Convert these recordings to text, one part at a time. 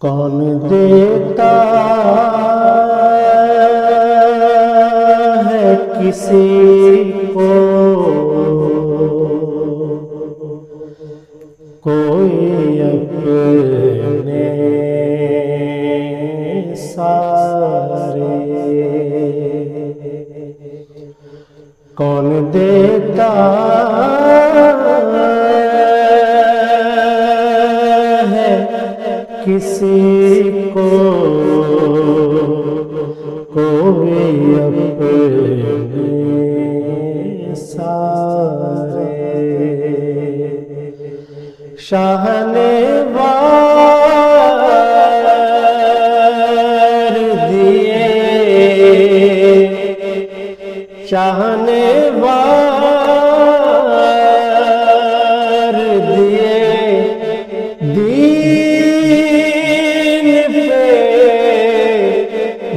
کون دیتا ہے کسی کو کوئی اپنے سارے؟ کون دیتا ہے کسی کو کوئی اپنے سارے؟ شاہ نے وار دیے، شاہ نے وار دیے، دین پہ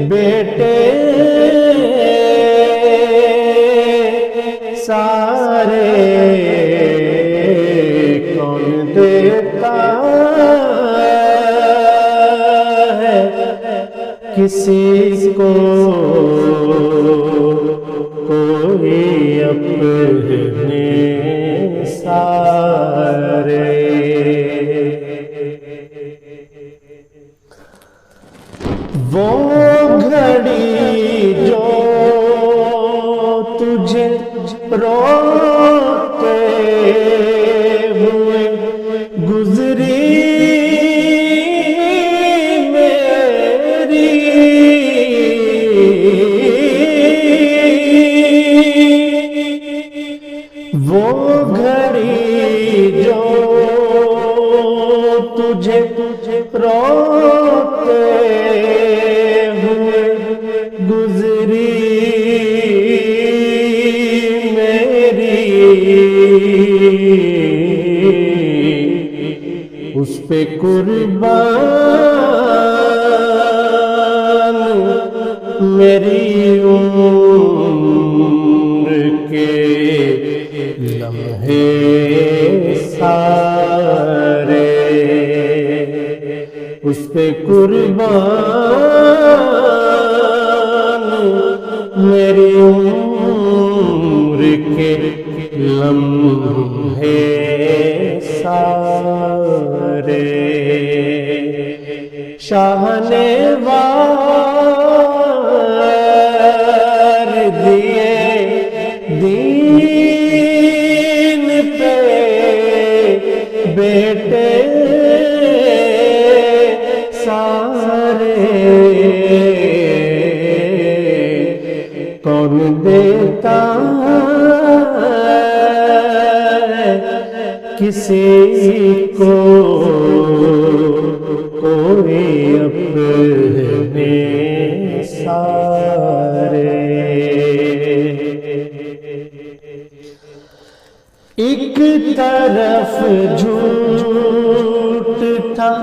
بیٹے سارے۔ کون دیتا ہے کسی کو کوئی اپنے سارے؟ وہ گھڑی جو تجھے روتے ہوئے گزری میری، وہ گھڑی جو تجھے روتے ہوئے گزری میری، اس پہ قربان میری عمر کے لمحے سارے، اس پہ قربان میری عمر کے لمحے سارے۔ شاہ نے وار دیے، دین پہ بیٹے سارے۔ کون دیتا کسی کو کوئی اپنے سارے؟ ایک طرف جھوٹ تھا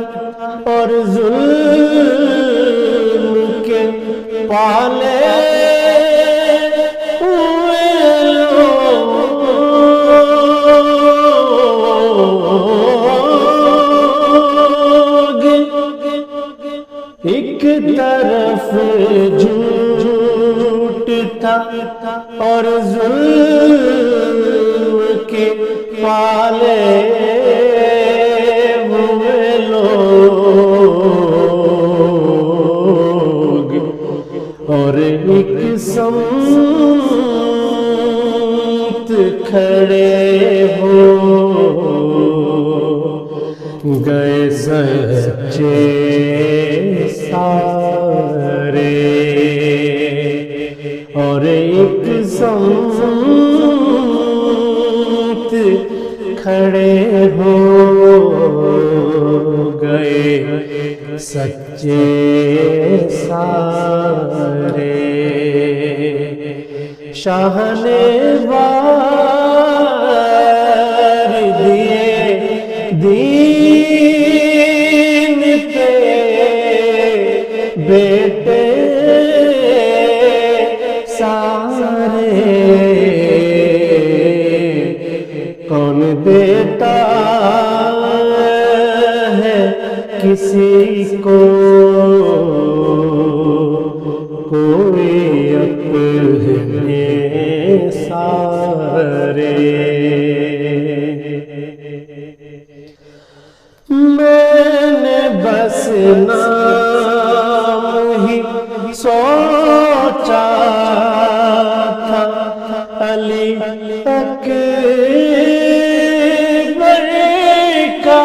اور ظلم کے پالے ہوئے لوگ، ایک طرف جھوٹ تھا اور ظلم کے پالے ہوئے لوگ، اور ایک سمت کھڑے ہو گئے سچے سارے، اور ایک سمت کھڑے ہو گئے سچے سارے۔ شاہ نے وار دیے، دین پہ بیٹے سارے۔ کون دیتا کسی کو کوئی اپنے سارے، میں نے بس نام ہی سوچا تھا علی اکبر کا،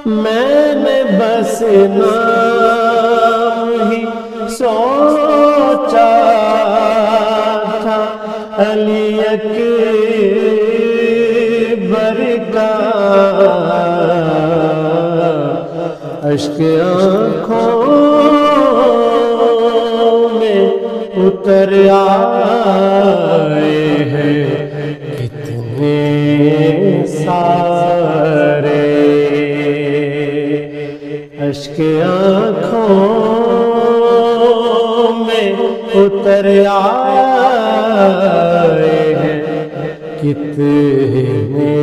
میں نے بس نام ہی سوچا تھا علی اکبر کا، اشک آنکھوں میں اتر آئے ہیں کتنے سارے، اشک آنکھوں میں اتر آئے ہیں کتنے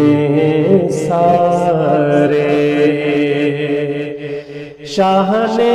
سارے، شاہ نے